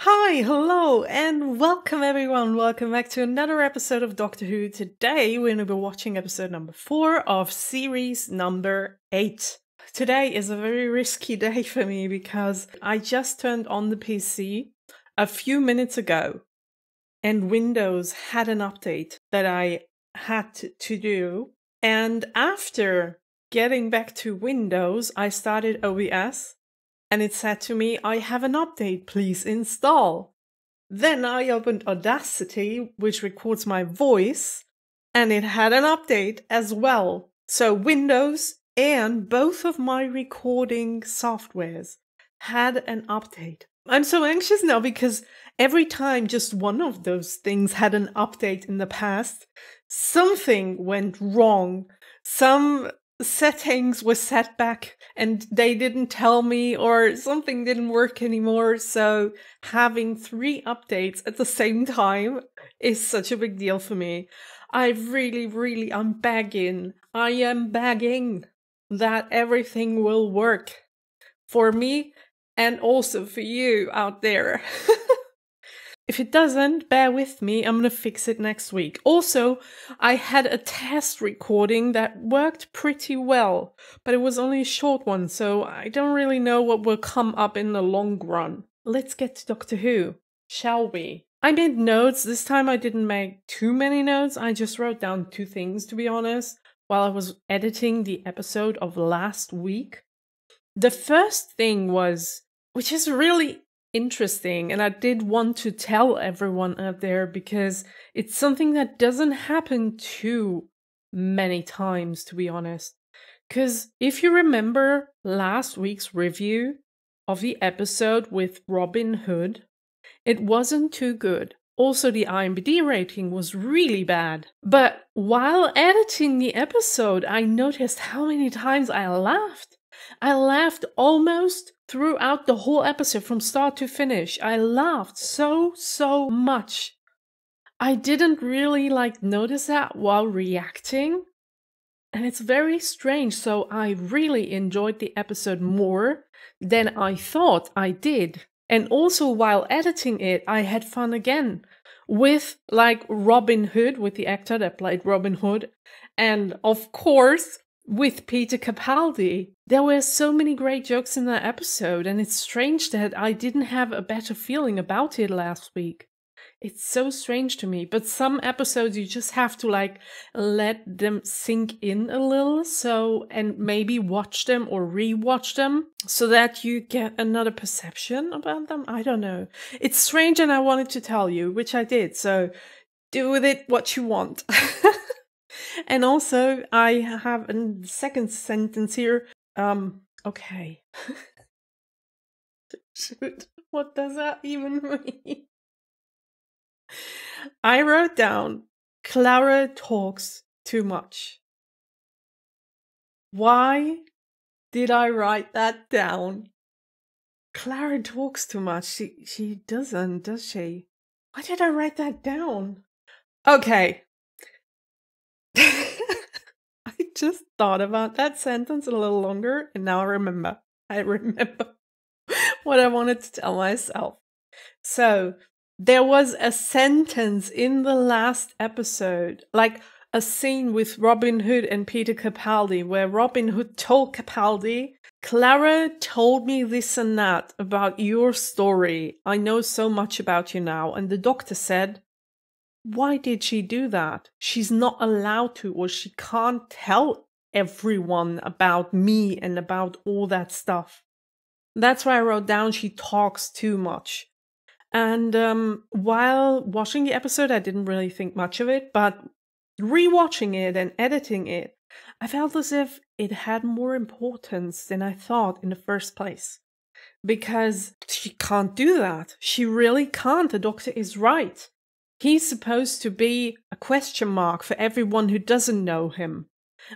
Hi, hello, and welcome everyone. Welcome back to another episode of Doctor Who. Today we're going to be watching episode number 4 of series number 8. Today is a very risky day for me because I just turned on the PC a few minutes ago and Windows had an update that I had to do. And after getting back to Windows, I started OBS. And it said to me, I have an update, please install. Then I opened Audacity, which records my voice, and it had an update as well. So Windows and both of my recording softwares had an update. I'm so anxious now because every time just one of those things had an update in the past, something went wrong. Some settings were set back and they didn't tell me, or something didn't work anymore. So having 3 updates at the same time is such a big deal for me. I am begging that everything will work for me and also for you out there. If it doesn't, bear with me, I'm gonna fix it next week. Also, I had a test recording that worked pretty well, but it was only a short one, so I don't really know what will come up in the long run. Let's get to Doctor Who, shall we? I made notes. This time I didn't make too many notes. I just wrote down 2 things, to be honest, while I was editing the episode of last week. The first thing was, which is really interesting, and I did want to tell everyone out there because it's something that doesn't happen too many times, to be honest. Because if you remember last week's review of the episode with Robin Hood, it wasn't too good. Also, the IMDb rating was really bad. But while editing the episode, I noticed how many times I laughed. I laughed almost throughout the whole episode from start to finish. I laughed so much. I didn't really notice that while reacting. And it's very strange. So I really enjoyed the episode more than I thought I did. And also while editing it, I had fun again with Robin Hood, with the actor that played Robin Hood. And of course, with Peter Capaldi. There were so many great jokes in that episode, and it's strange that I didn't have a better feeling about it last week. It's so strange to me, but some episodes you just have to let them sink in a little, and maybe watch them or rewatch them so that you get another perception about them. I don't know. It's strange and I wanted to tell you, which I did, so do with it what you want. And also, I have a second sentence here. Okay. Shoot, what does that even mean? I wrote down, Clara talks too much. Why did I write that down? Clara talks too much. She doesn't, does she? Why did I write that down? Okay. I just thought about that sentence a little longer, and now I remember. What I wanted to tell myself. So, there was a sentence in the last episode, a scene with Robin Hood and Peter Capaldi, where Robin Hood told Capaldi, Clara told me this and that about your story. I know so much about you now. And the doctor said, why did she do that? She's not allowed to, or she can't tell everyone about me and about all that stuff. That's why I wrote down she talks too much. And while watching the episode, I didn't really think much of it, but rewatching it and editing it, I felt as if it had more importance than I thought in the first place. Because she can't do that. She really can't. The doctor is right. He's supposed to be a question mark for everyone who doesn't know him.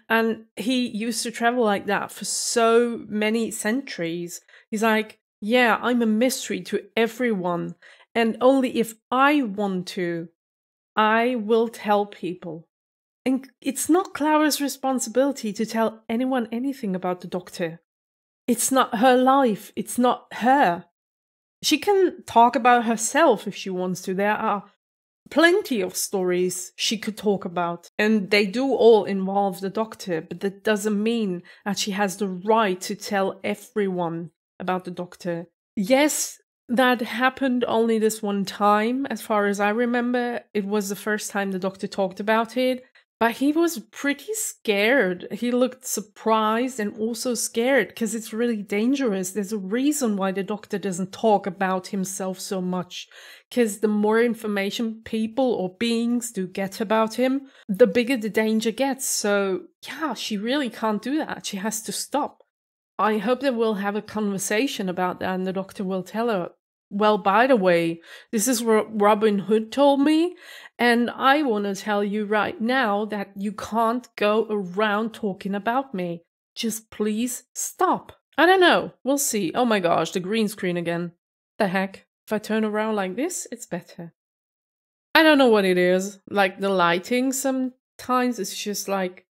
And he used to travel like that for so many centuries. He's like, yeah, I'm a mystery to everyone. And only if I want to, I will tell people. And it's not Clara's responsibility to tell anyone anything about the doctor. It's not her life. It's not her. She can talk about herself if she wants to. There are plenty of stories she could talk about, and they do all involve the Doctor, but that doesn't mean that she has the right to tell everyone about the Doctor. Yes, that happened only this one time, as far as I remember. It was the first time the Doctor talked about it, but he was pretty scared. He looked surprised and also scared, because it's really dangerous. There's a reason why the Doctor doesn't talk about himself so much, because the more information people or beings do get about him, the bigger the danger gets. So yeah, she really can't do that. She has to stop. I hope that we'll have a conversation about that and the Doctor will tell her, well, by the way, this is what Robin Hood told me, and I want to tell you right now that you can't go around talking about me. Just please stop. I don't know. We'll see. Oh my gosh, the green screen again. The heck? If I turn around like this, it's better. I don't know what it is. Like the lighting sometimes it's just like,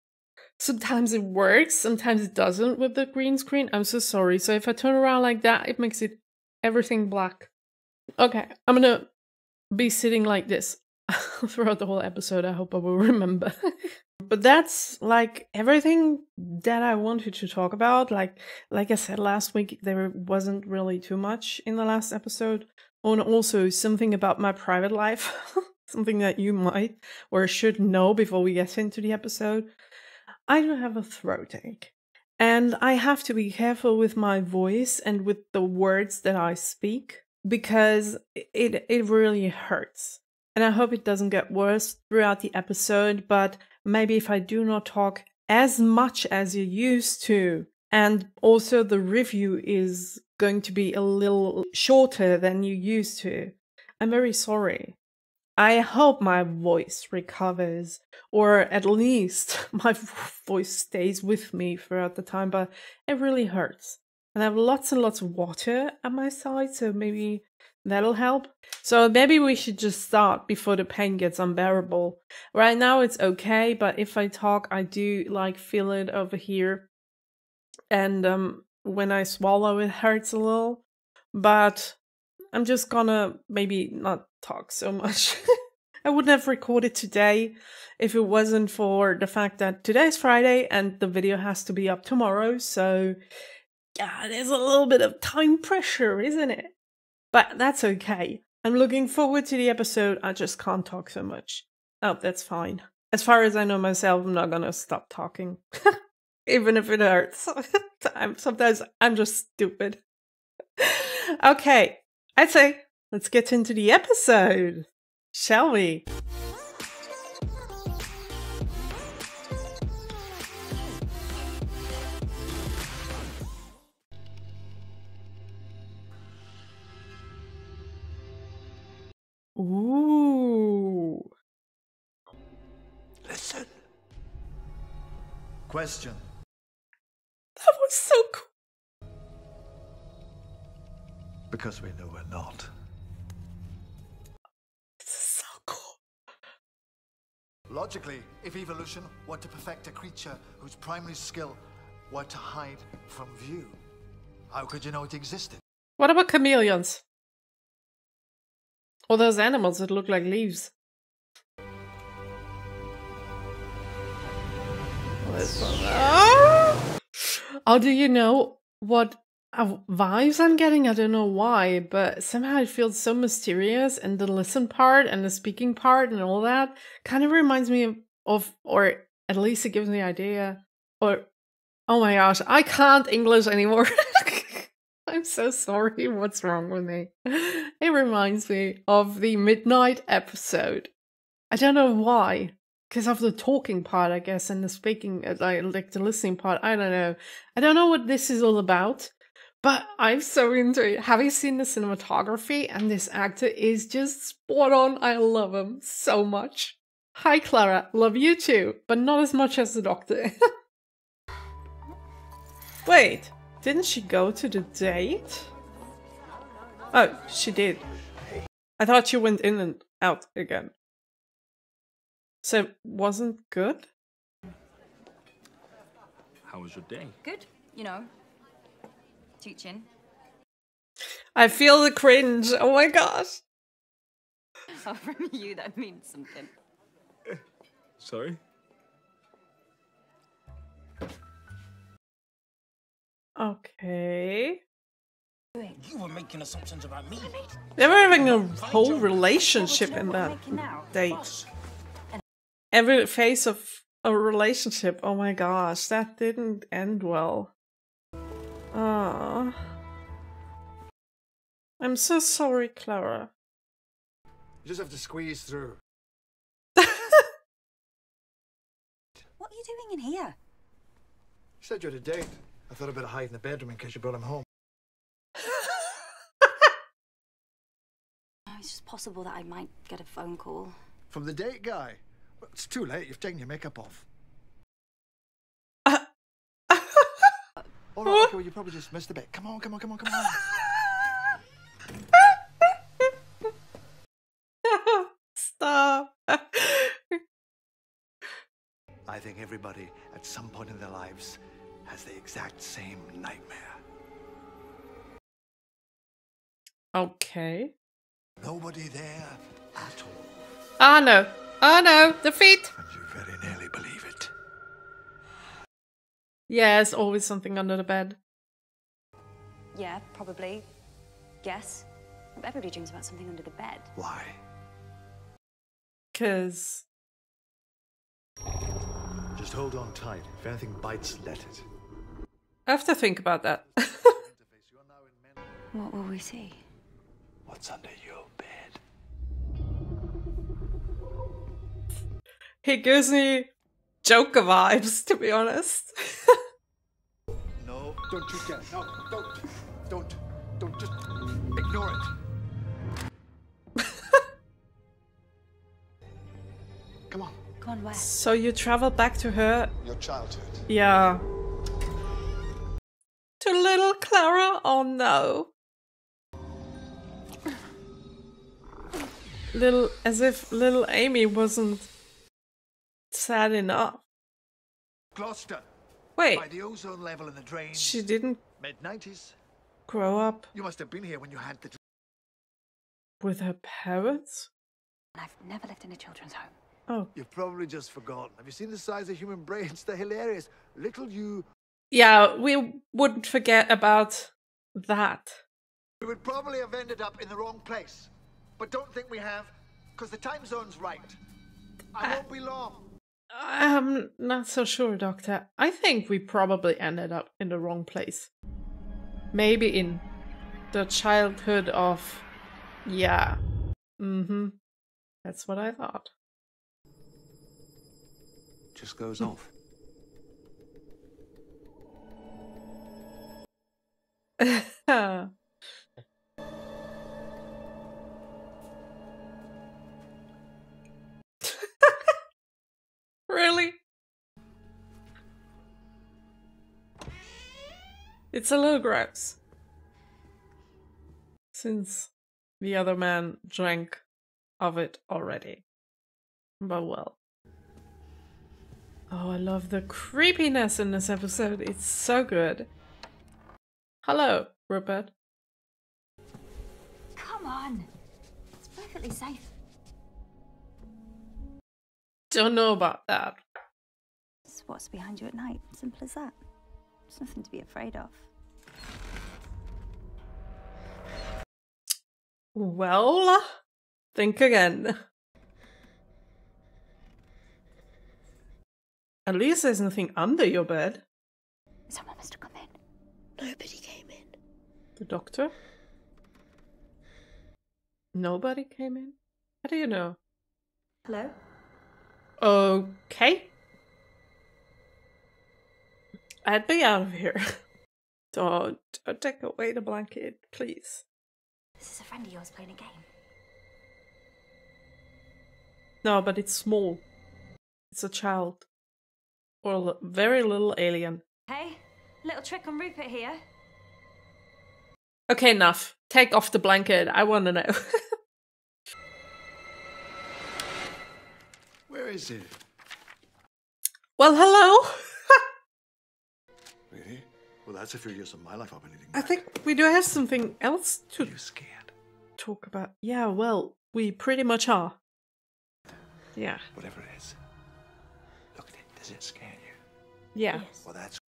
sometimes it works, sometimes it doesn't with the green screen. I'm so sorry. So if I turn around like that, it makes it everything black. Okay, I'm gonna be sitting like this throughout the whole episode. I hope I will remember. But that's like everything that I wanted to talk about. Like I said last week, there wasn't really too much in the last episode. And also something about my private life. Something that you might or should know before we get into the episode. I do have a throat ache. And I have to be careful with my voice and with the words that I speak, because it really hurts. And I hope it doesn't get worse throughout the episode, but maybe if I do not talk as much as you used to, and also the review is going to be a little shorter than you used to, I'm very sorry. I hope my voice recovers, or at least my voice stays with me throughout the time, but it really hurts. And I have lots and lots of water at my side, so maybe that'll help. So maybe we should just start before the pain gets unbearable. Right now it's okay, but if I talk, I do like feel it over here. And when I swallow, it hurts a little. But I'm just gonna maybe not talk so much. I wouldn't have recorded today if it wasn't for the fact that today's Friday and the video has to be up tomorrow. So yeah, there's a little bit of time pressure, isn't it? But that's okay. I'm looking forward to the episode. I just can't talk so much. Oh, that's fine. As far as I know myself, I'm not gonna stop talking. Even if it hurts. Sometimes I'm just stupid. Okay, I'd say let's get into the episode, shall we? Ooh. Listen. Question. That was so cool. Because we know we're not. This is so cool. Logically, if evolution were to perfect a creature whose primary skill were to hide from view, how could you know it existed? What about chameleons? Or those animals that look like leaves? Oh, do you know what vibes I'm getting? I don't know why, but somehow it feels so mysterious, and the listen part and the speaking part and all that kind of reminds me of, or at least it gives me the idea, or, oh my gosh, I can't English anymore. I'm so sorry, what's wrong with me? It reminds me of the Midnight episode. I don't know why. Because of the talking part, I guess, and the speaking, like the listening part, I don't know. I don't know what this is all about, but I'm so into it. Have you seen the cinematography? And this actor is just spot on. I love him so much. Hi, Clara. Love you too, but not as much as the Doctor. Wait, didn't she go to the date? Oh, she did. I thought she went in and out again. So it wasn't good? How was your day? Good, you know, teaching. I feel the cringe. Oh my gosh. Oh, from you, that means something. Sorry? Okay. You were making assumptions about me. They were having a whole relationship in that date. Every phase of a relationship. Oh my gosh, that didn't end well. Ah. I'm so sorry, Clara. You just have to squeeze through. What are you doing in here? You said you had a date. I thought I'd better hide in the bedroom in case you brought him home. It's just possible that I might get a phone call. From the date guy? Well, it's too late. You've taken your makeup off. All right, okay, well, you probably just missed a bit. Come on, come on, come on, come on. Stop. I think everybody, at some point in their lives, has the exact same nightmare. Okay. Nobody there at all. Oh no. Oh no. Defeat. And you very nearly believe it. Yeah, there's always something under the bed. Yeah, probably. Yes. Everybody dreams about something under the bed. Why? 'Cause... Just hold on tight. If anything bites, let it. I have to think about that. What will we see? What's under your bed? He gives me Joker vibes, to be honest. No, don't you get it. No, don't, just ignore it. Come on. Go on, where? So you travel back to her? Your childhood. Yeah. To little Clara? Oh no. As if little Amy wasn't sad enough. Gloucester. Wait, By the ozone level in the drain. she didn't Mid-90s. grow up You must have been here when you had the... with her parents? I've never lived in a children's home. Oh. You've probably just forgotten. Have you seen the size of human brains? They're hilarious. Little you... Yeah, we wouldn't forget about that. We would probably have ended up in the wrong place. But don't think we have, because the time zone's right. I won't be long. I'm not so sure, Doctor. I think we probably ended up in the wrong place. Maybe in the childhood of... Yeah. Mm-hmm. That's what I thought. Just goes off. Really? It's a little gross. Since the other man drank of it already. But well. Oh, I love the creepiness in this episode. It's so good. Hello, Rupert. Come on. It's perfectly safe. Don't know about that. It's what's behind you at night. Simple as that. There's nothing to be afraid of. Well, think again. At least there's nothing under your bed. Someone must have come in. Nobody came in. The doctor? Nobody came in? How do you know? Hello? Okay. I'd be out of here. Don't take away the blanket, please. This is a friend of yours playing a game. No, but it's small. It's a child. Or a very little alien. Hey, little trick on Rupert here. Okay, enough. Take off the blanket. I want to know. Where is it? Well, hello. Really? Well, that's a few years of my life I've been leading I back. think we do have something else to Are you scared? talk about. Yeah, well, we pretty much are. Yeah. Whatever it is. Look at it. Does it scare you? Yeah. Yes. Well, that's...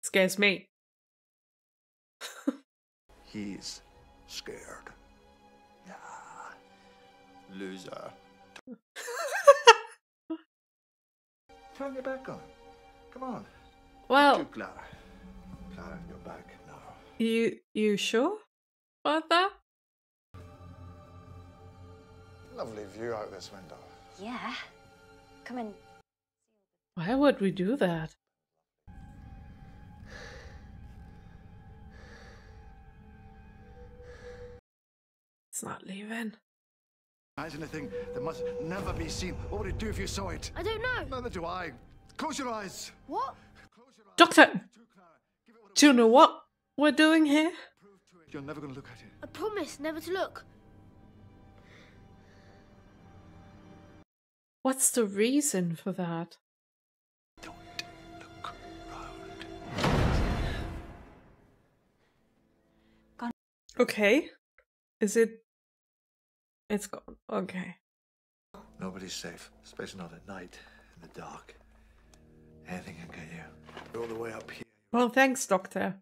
Scares me. He's scared. Yeah. Loser. Turn your back on. Come on. Well, You, Clara. Clara, you're back now. you sure about that? Lovely view out this window. Yeah. Come in. Why would we do that? It's not leaving. Imagine a thing that must never be seen. What would it do if you saw it? I don't know. Neither do I. Close your eyes. What? Close your eyes. Doctor, Too, Clara. Give it what it do you know what we're doing here? prove to it. You're never going to look at it. I promise never to look. What's the reason for that? Don't look round. Okay. Is it... It's gone. Okay. Nobody's safe, especially not at night, in the dark. Anything can get you. All the way up here. Well, thanks, Doctor.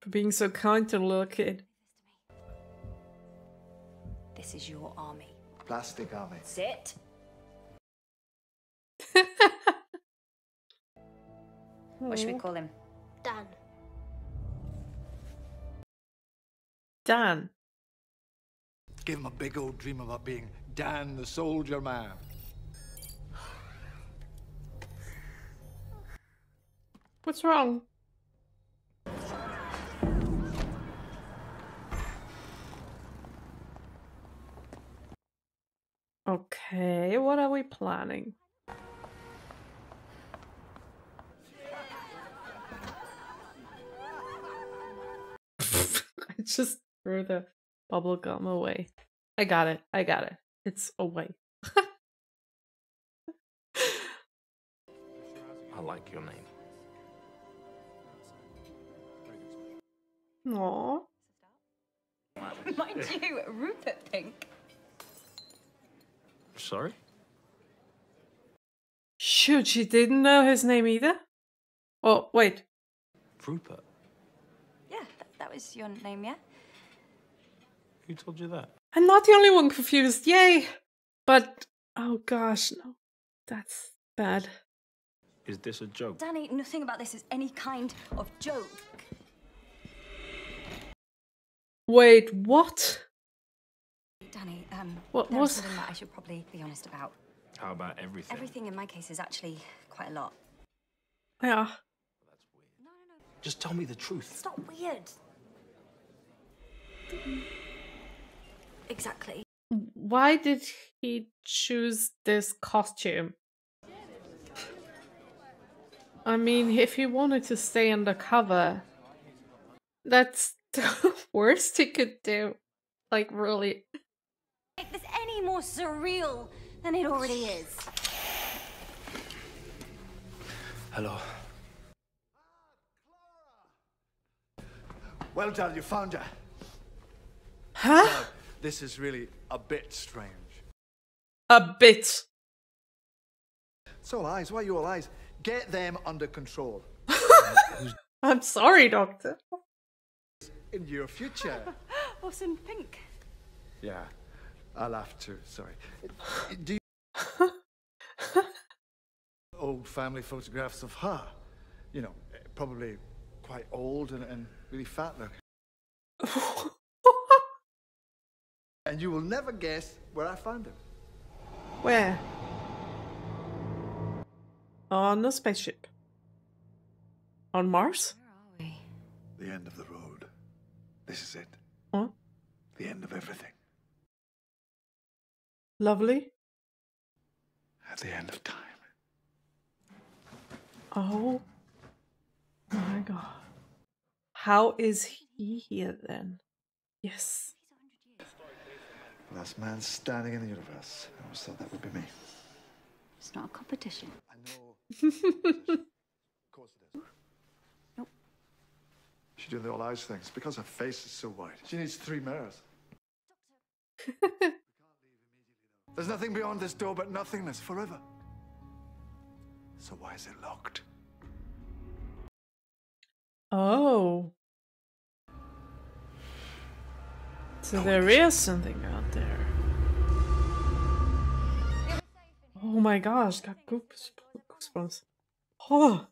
For being so kind to the little kid. This is your army. Plastic army. Sit. What should we call him? Dan. Dan. Give him a big old dream about being Dan the Soldier Man. What's wrong? Okay, what are we planning? I just threw the bubble gum away. I got it. I got it. It's away. I like your name. Aww. Mind you, Rupert Pink. Sorry? Shoot, she didn't know his name either? Oh, wait. Rupert? Yeah, that was your name, yeah? Who told you that? I'm not the only one confused. Yay! But, oh gosh, no. That's bad. Is this a joke? Danny, nothing about this is any kind of joke. Wait, what? Danny, What there was- is something that I should probably be honest about. How about everything? Everything in my case is actually quite a lot. Yeah. Just tell me the truth. It's not weird. Exactly. Why did he choose this costume? I mean, if he wanted to stay undercover, that's the worst he could do. Like, really. Make this any more surreal than it already is. Hello. Well done, you found her. Huh? This is really a bit strange. A bit. It's all eyes. Why are you all eyes? Get them under control. I'm sorry, Doctor. In your future. What's in pink? Yeah, I laughed too. Sorry. Do you old family photographs of her? You know, probably quite old and really fat looking. And you will never guess where I found him. Where? On the spaceship. On Mars? Where are we? The end of the road. This is it. Huh? The end of everything. Lovely. At the end of time. Oh my god. How is he here then? Yes. Last man standing in the universe. I always thought that would be me. It's not a competition. I know. Of course it is. Nope. she's doing the all eyes thing? It's because her face is so wide. She needs 3 mirrors. There's nothing beyond this door but nothingness forever. So why is it locked? Oh. So there is something out there. Oh my gosh, got goosebumps. Oh,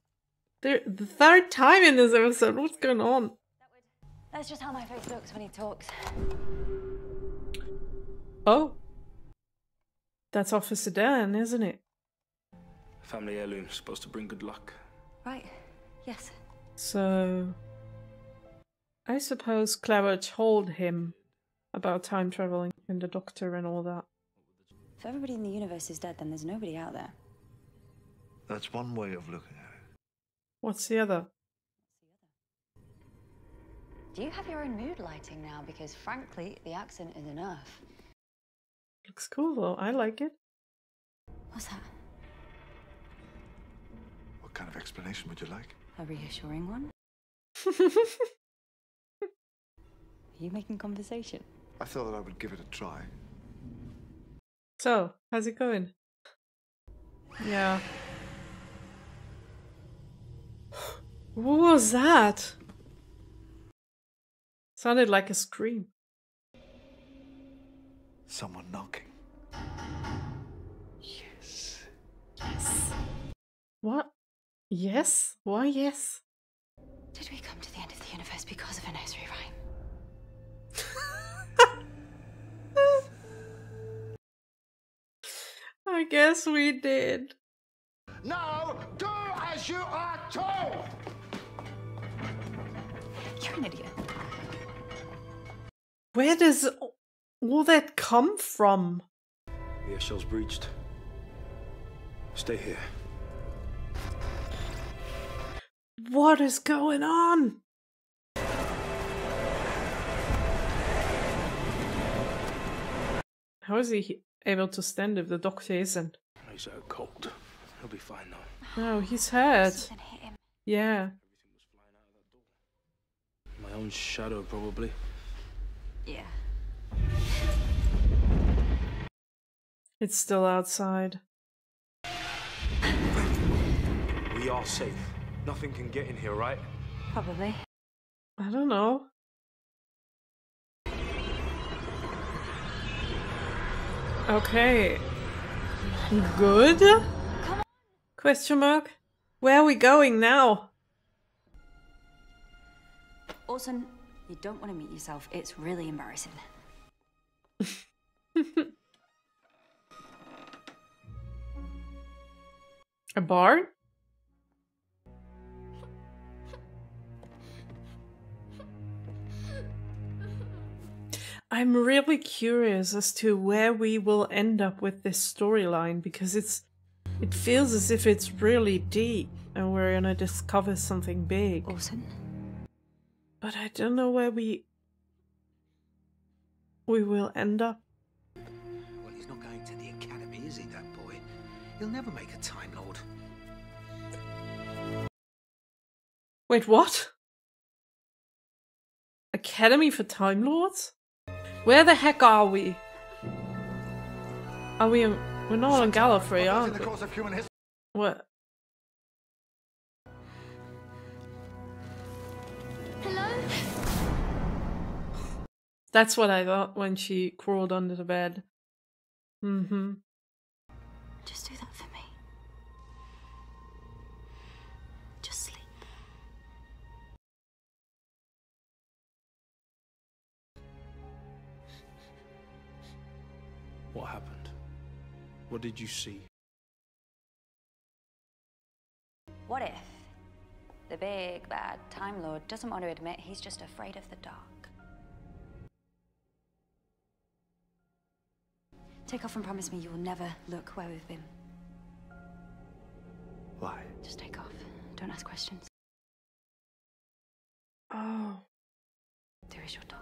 the 3rd time in this episode. What's going on? That's just how my face looks when he talks. Oh. That's Officer Dan, isn't it? Family heirloom, supposed to bring good luck. Right. Yes. So, I suppose Clara told him about time traveling and the Doctor and all that. If everybody in the universe is dead, then there's nobody out there. That's one way of looking at it. What's the other? Do you have your own mood lighting now? Because frankly, the accent is enough. Looks cool though, I like it. What's that? What kind of explanation would you like? A reassuring one? Are you making conversation? I thought that I would give it a try. So, how's it going? Yeah. What was that? Sounded like a scream. Someone knocking. Yes. Yes. What? Yes? Why yes? Did we come to the end of the universe because of a nursery rhyme? I guess we did. Now, do as you are told! You're an idiot. Where does all that come from? The air shell's breached. Stay here. What is going on? How is he able to stand if the Doctor isn't? He's out cold. He'll be fine though. No, he's hurt. Something hit him. Yeah. Everything was flying out of that door. My own shadow, probably. Yeah. It's still outside. We are safe. Nothing can get in here, right? Probably. I don't know. Okay. Good? Question mark? Where are we going now? Orson, you don't want to meet yourself. It's really embarrassing. A bar? I'm really curious as to where we will end up with this storyline because it feels as if it's really deep and we're gonna discover something big. Orson? But I don't know where we will end up. Well, he's not going to the academy, is he, that boy? He'll never make a Time Lord. Wait, what? Academy for Time Lords? Where the heck are we? Are we in... We're not on Gallifrey, aren't we? What? Hello? That's what I thought when she crawled under the bed. Mm-hmm. Just do that for me. Just sleep. What happened? What did you see? What if the big bad Time Lord doesn't want to admit he's just afraid of the dark? Take off and promise me you will never look where we've been. Why? Just take off. Don't ask questions. Oh. Do as you're told.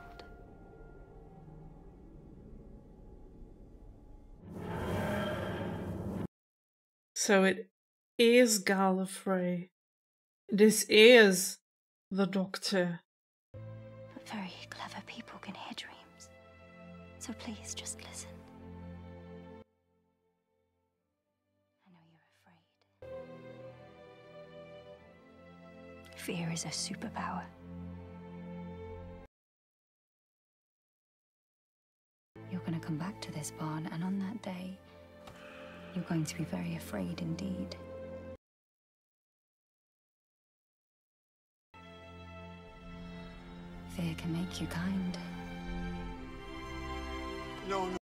So it is Gallifrey. This is the Doctor. very clever people can hear dreams. So please, just listen. I know you're afraid. Fear is a superpower. You're going to come back to this barn, and on that day, you're going to be very afraid indeed. Fear can make you kind. No, no.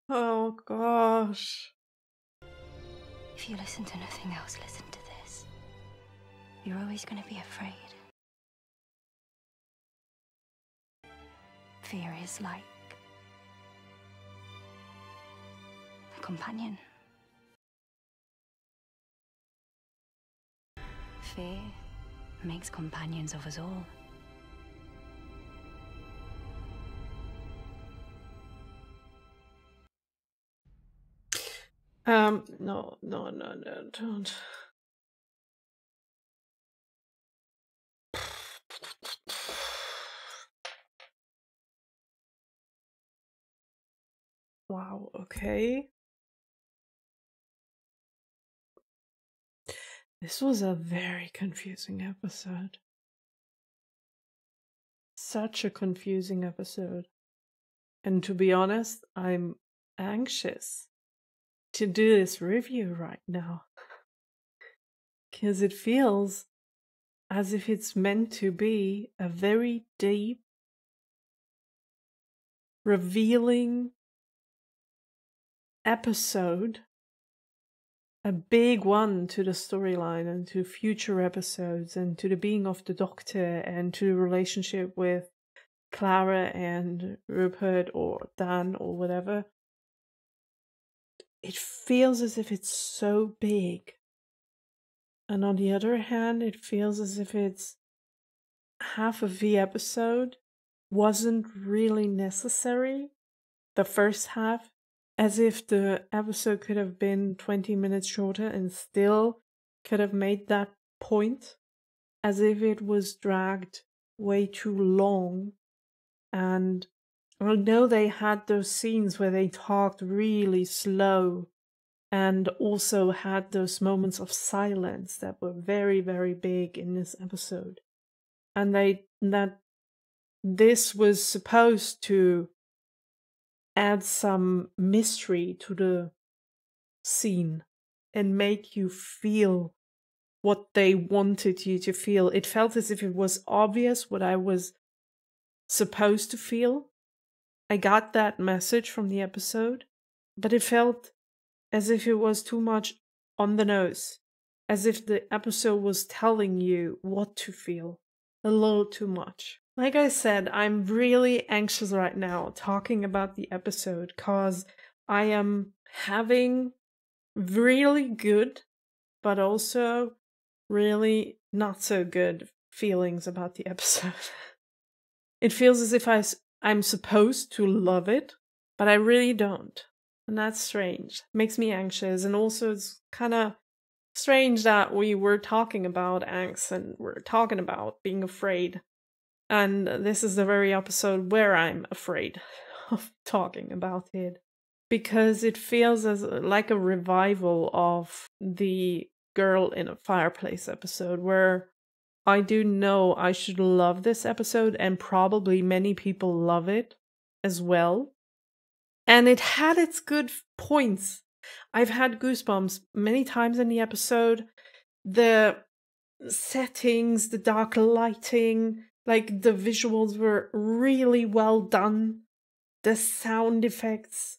Oh gosh. If you listen to nothing else, listen to this. You're always going to be afraid. Fear is like a companion. Fear makes companions of us all. No, don't. Wow, okay. This was a very confusing episode. Such a confusing episode. And to be honest, I'm anxious to do this review right now. Because it feels as if it's meant to be a very deep, revealing episode, a big one to the storyline and to future episodes and to the being of the Doctor and to the relationship with Clara and Rupert or Dan or whatever. It feels as if it's so big. And on the other hand, it feels as if it's half of the episode wasn't really necessary. The first half, as if the episode could have been 20 minutes shorter and still could have made that point. As if it was dragged way too long. And I know they had those scenes where they talked really slow and also had those moments of silence that were very, very big in this episode. And that this was supposed to add some mystery to the scene and make you feel what they wanted you to feel. It felt as if it was obvious what I was supposed to feel. I got that message from the episode, but it felt as if it was too much on the nose, as if the episode was telling you what to feel a little too much. Like I said, I'm really anxious right now talking about the episode because I am having really good, but also really not so good feelings about the episode. It feels as if I'm supposed to love it, but I really don't. And that's strange. Makes me anxious. And also it's kind of strange that we were talking about angst and we're talking about being afraid. And this is the very episode where I'm afraid of talking about it. Because it feels as like a revival of the Girl in a Fireplace episode, where I do know I should love this episode, and probably many people love it as well. And it had its good points. I've had goosebumps many times in the episode. The settings, the dark lighting, like the visuals were really well done. The sound effects.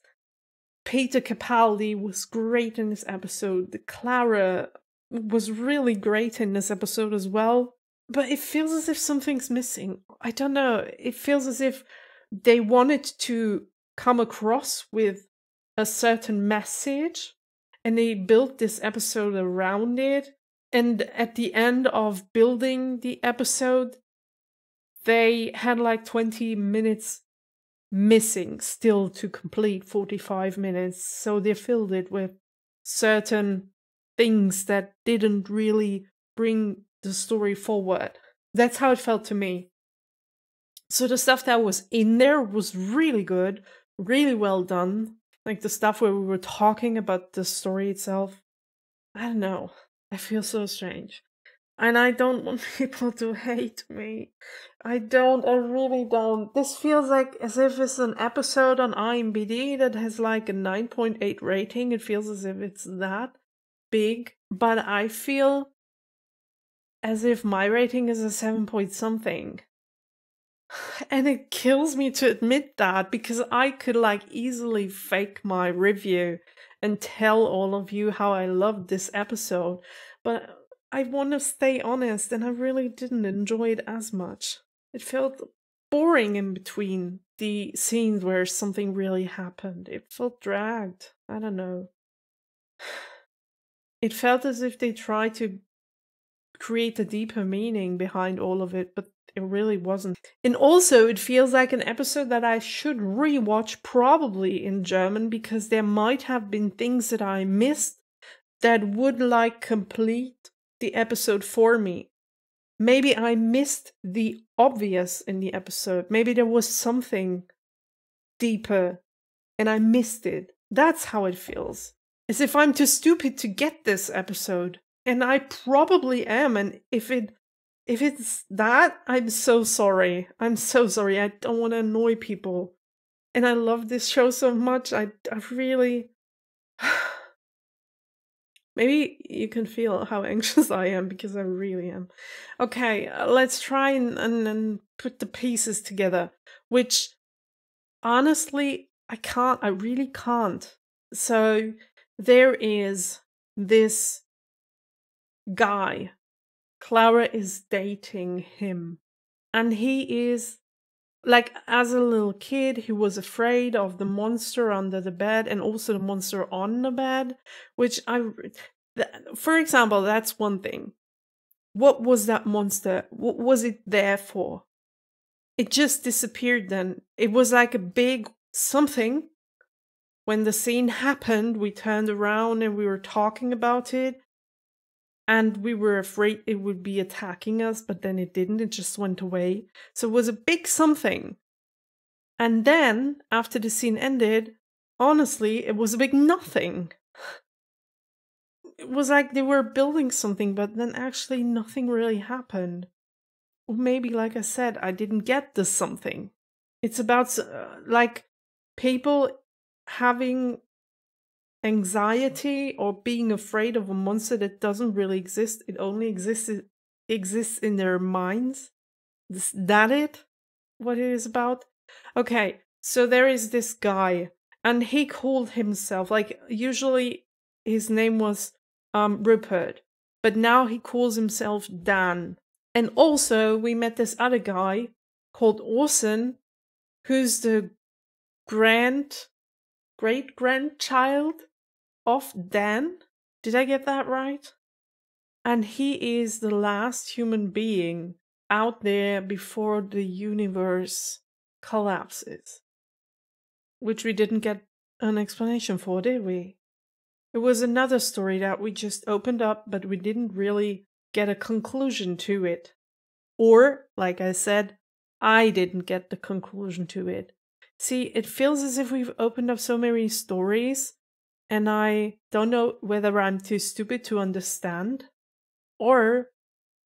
Peter Capaldi was great in this episode. The Clara was really great in this episode as well. But it feels as if something's missing. I don't know. It feels as if they wanted to come across with a certain message and they built this episode around it. And at the end of building the episode, they had like 20 minutes missing still to complete 45 minutes. So they filled it with certain things that didn't really bring the story forward. That's how it felt to me. So the stuff that was in there was really good, really well done. Like the stuff where we were talking about the story itself. I don't know. I feel so strange. And I don't want people to hate me. I really don't. This feels like as if it's an episode on IMDb that has like a 9.8 rating. It feels as if it's that big. But I feel as if my rating is a 7 point something. And it kills me to admit that, because I could like easily fake my review and tell all of you how I loved this episode. But I want to stay honest, and I really didn't enjoy it as much. It felt boring in between the scenes where something really happened. It felt dragged. I don't know. It felt as if they tried to create a deeper meaning behind all of it, but it really wasn't. And also, it feels like an episode that I should rewatch, probably in German, because there might have been things that I missed that would like complete the episode for me. Maybe I missed the obvious in the episode. Maybe there was something deeper and I missed it. That's how it feels. As if I'm too stupid to get this episode. And I probably am. And if it's that, I'm so sorry. I'm so sorry. I don't want to annoy people. And I love this show so much. I really... Maybe you can feel how anxious I am, because I really am. Okay, let's try and put the pieces together. Which, honestly, I really can't. So, there is this guy. Clara is dating him. And he is, like, as a little kid, he was afraid of the monster under the bed and also the monster on the bed, which for example, that's one thing. What was that monster? What was it there for? It just disappeared then. It was like a big something. When the scene happened, we turned around and we were talking about it. And we were afraid it would be attacking us, but then it didn't. It just went away. So it was a big something. And then, after the scene ended, honestly, it was a big nothing. It was like they were building something, but then actually nothing really happened. Or maybe, like I said, I didn't get the something. It's about, like, people having anxiety or being afraid of a monster that doesn't really exist. It only exists in their minds. Is that it? What it is about? Okay, so there is this guy, and he called himself, like, usually his name was Rupert, but now he calls himself Dan. And also we met this other guy called Orson, who's the great-grandchild of Dan. Did I get that right? And he is the last human being out there before the universe collapses. Which we didn't get an explanation for, did we? It was another story that we just opened up, but we didn't really get a conclusion to it. Or, like I said, I didn't get the conclusion to it. See, it feels as if we've opened up so many stories, and I don't know whether I'm too stupid to understand, or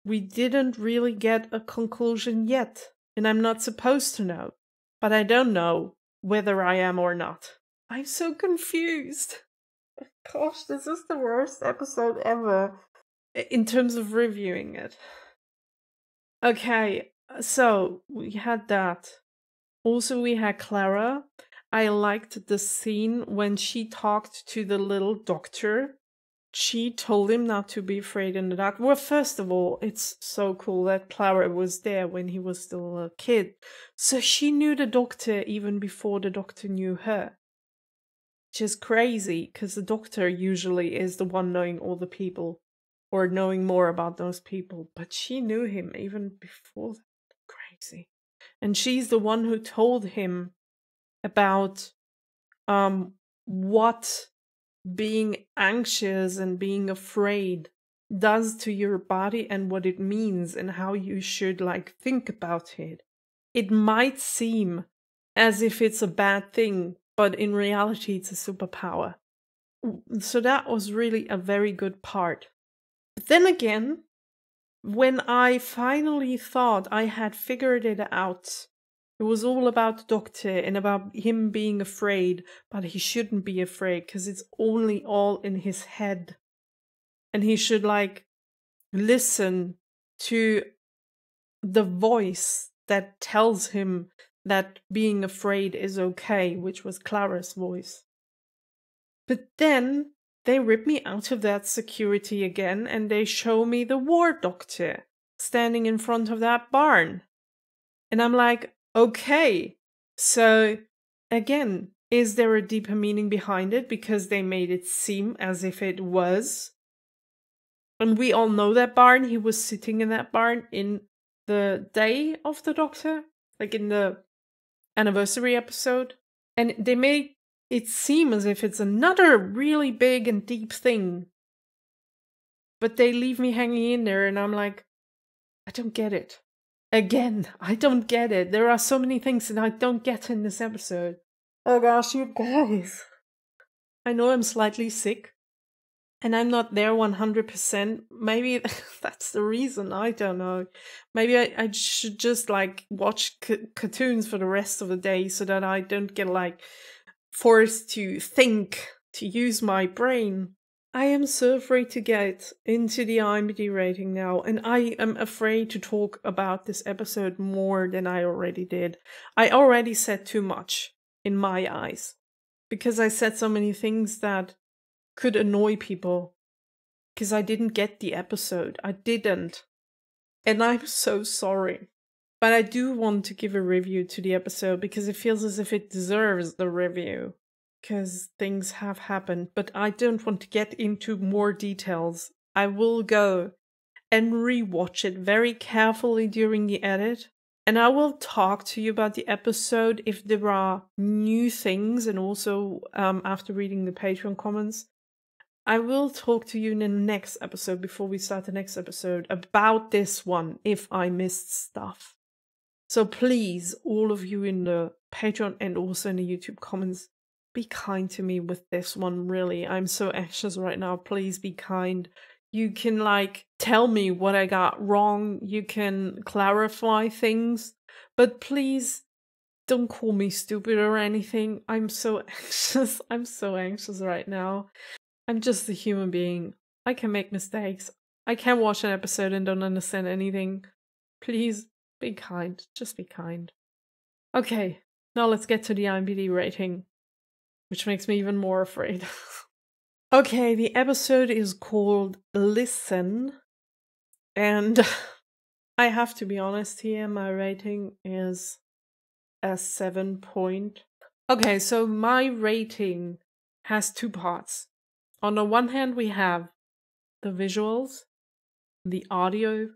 we didn't really get a conclusion yet, and I'm not supposed to know. But I don't know whether I am or not. I'm so confused. Gosh, this is the worst episode ever in terms of reviewing it. Okay, so we had that. Also, we had Clara. I liked the scene when she talked to the little doctor. She told him not to be afraid in the dark. Well, first of all, it's so cool that Clara was there when he was still a kid. So she knew the doctor even before the doctor knew her. Which is crazy, because the doctor usually is the one knowing all the people, or knowing more about those people. But she knew him even before that. Crazy. And she's the one who told him about what being anxious and being afraid does to your body and what it means and how you should like think about it. It might seem as if it's a bad thing, but in reality it's a superpower. So that was really a very good part. But then again, when I finally thought I had figured it out, it was all about the Doctor and about him being afraid, but he shouldn't be afraid because it's only all in his head. And he should like listen to the voice that tells him that being afraid is okay, which was Clara's voice. But then they rip me out of that security again and they show me the War Doctor standing in front of that barn. And I'm like, okay, so again, is there a deeper meaning behind it because they made it seem as if it was? And we all know that barn. He was sitting in that barn in the day of the Doctor, like in the anniversary episode. And they made it seem as if it's another really big and deep thing. But they leave me hanging in there and I'm like, I don't get it. Again, I don't get it. There are so many things that I don't get in this episode. Oh gosh, you guys. I know I'm slightly sick. And I'm not there 100%. Maybe that's the reason. I don't know. Maybe I should just like watch cartoons for the rest of the day so that I don't get like forced to think, to use my brain. I am so afraid to get into the IMDb rating now, and I am afraid to talk about this episode more than I already did. I already said too much, in my eyes, because I said so many things that could annoy people, because I didn't get the episode. I didn't. And I'm so sorry. But I do want to give a review to the episode, because it feels as if it deserves the review. Because things have happened, but I don't want to get into more details. I will go and rewatch it very carefully during the edit, and I will talk to you about the episode if there are new things, and also after reading the Patreon comments. I will talk to you in the next episode, before we start the next episode, about this one, if I missed stuff. So please, all of you in the Patreon and also in the YouTube comments, be kind to me with this one, really. I'm so anxious right now. Please be kind. You can, like, tell me what I got wrong. You can clarify things. But please, don't call me stupid or anything. I'm so anxious. I'm so anxious right now. I'm just a human being. I can make mistakes. I can watch an episode and don't understand anything. Please, be kind. Just be kind. Okay, now let's get to the IMDb rating, which makes me even more afraid. Okay, the episode is called Listen, and I have to be honest here, my rating is a 7 point. Okay, so my rating has two parts. On the one hand, we have the visuals, the audio,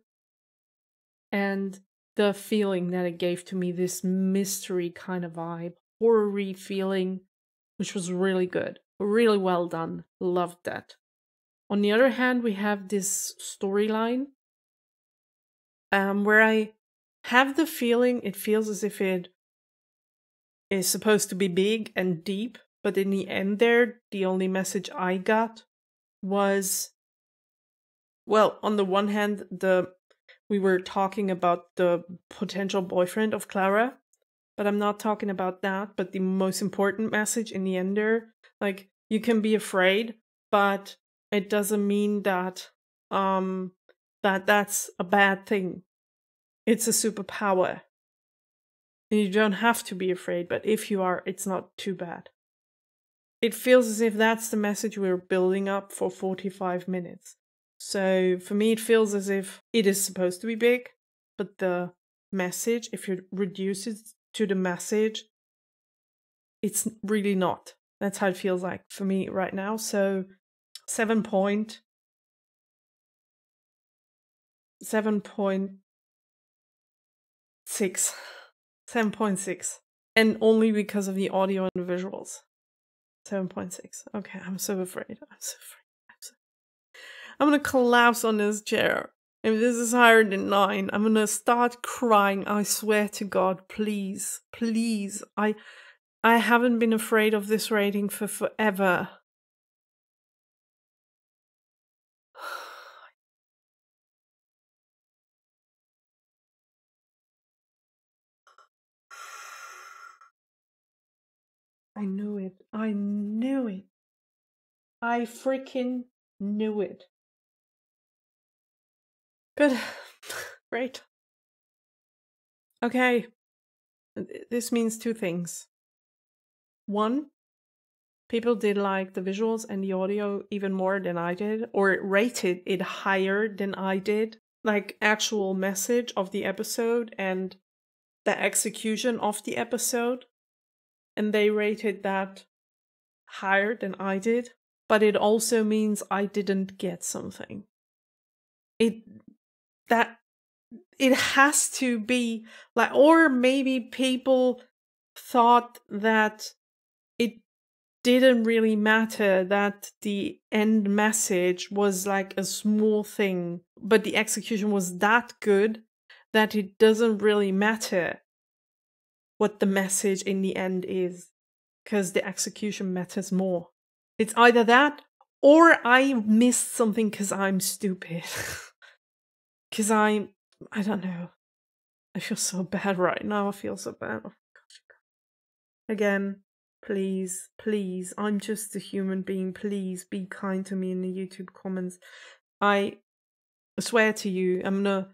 and the feeling that it gave to me, this mystery kind of vibe, horror-y feeling, which was really good. Really well done. Loved that. On the other hand, we have this storyline where I have the feeling it feels as if it is supposed to be big and deep, but in the end there, the only message I got was, well, on the one hand, we were talking about the potential boyfriend of Clara, but I'm not talking about that, but the most important message in the end there, like, you can be afraid, but it doesn't mean that that's a bad thing. It's a superpower. And you don't have to be afraid, but if you are, it's not too bad. It feels as if that's the message we're building up for 45 minutes. So for me, it feels as if it is supposed to be big, but the message, if you reduce it to the message, it's really not. That's how it feels like for me right now. So 7.6. And only because of the audio and the visuals. 7.6. Okay, I'm so afraid. I'm gonna collapse on this chair. If this is higher than 9, I'm gonna start crying. I swear to God, please. Please. I haven't been afraid of this rating for forever. I knew it. I knew it. I freaking knew it. Good. Great. Okay. This means 2 things. 1, people did like the visuals and the audio even more than I did, or rated it higher than I did. Like, actual message of the episode and the execution of the episode. And they rated that higher than I did. But it also means I didn't get something. It has to be like, or maybe people thought that it didn't really matter, that the end message was like a small thing, but the execution was that good that it doesn't really matter what the message in the end is, because the execution matters more. It's either that, or I missed something because I'm stupid. Because I don't know. I feel so bad right now. I feel so bad. Oh, gosh. Again, please, please, I'm just a human being. Please be kind to me in the YouTube comments. I swear to you, I'm gonna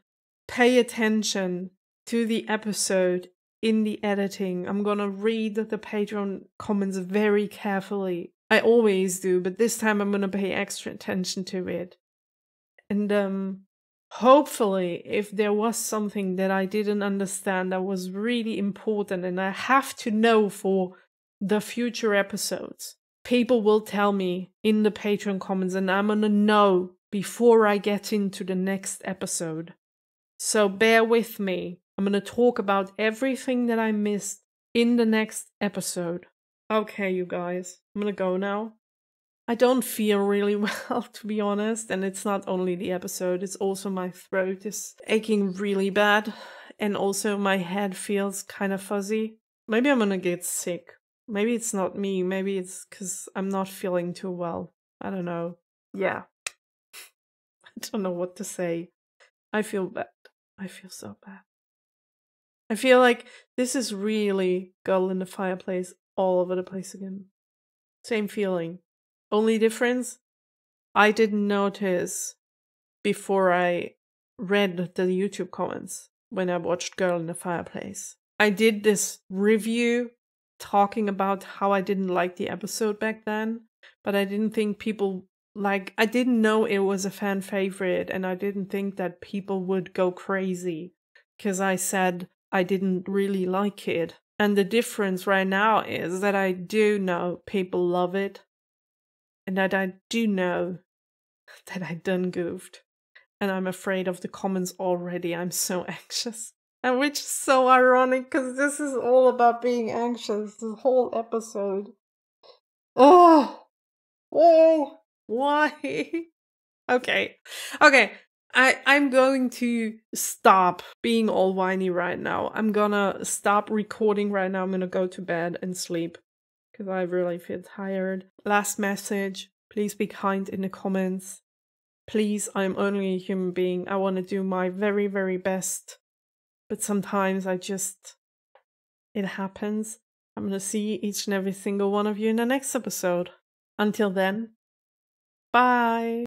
pay attention to the episode in the editing. I'm gonna read the Patreon comments very carefully. I always do, but this time I'm gonna pay extra attention to it. And hopefully, if there was something that I didn't understand that was really important and I have to know for the future episodes, people will tell me in the Patreon comments, and I'm gonna know before I get into the next episode. So bear with me. I'm gonna talk about everything that I missed in the next episode. Okay, you guys, I'm gonna go now. I don't feel really well, to be honest, and it's not only the episode, it's also my throat is aching really bad, and also my head feels kind of fuzzy. Maybe I'm gonna get sick. Maybe it's not me, maybe it's because I'm not feeling too well. I don't know. Yeah. I don't know what to say. I feel bad. I feel so bad. I feel like this is really Girl in the Fireplace all over the place again. Same feeling. Only difference, I didn't notice before I read the YouTube comments when I watched Girl in the Fireplace. I did this review talking about how I didn't like the episode back then, but I didn't think people I didn't know it was a fan favorite, and I didn't think that people would go crazy because I said I didn't really like it. And the difference right now is that I do know people love it. And that I do know that I done goofed. And I'm afraid of the comments already. I'm so anxious. And which is so ironic, because this is all about being anxious. The whole episode. Oh! Why? Okay. I'm going to stop being all whiny right now. I'm gonna stop recording right now. I'm gonna go to bed and sleep. Because I really feel tired. Last message, please be kind in the comments. Please, I'm only a human being. I want to do my very, very best. But sometimes it happens. I'm going to see each and every single one of you in the next episode. Until then, bye!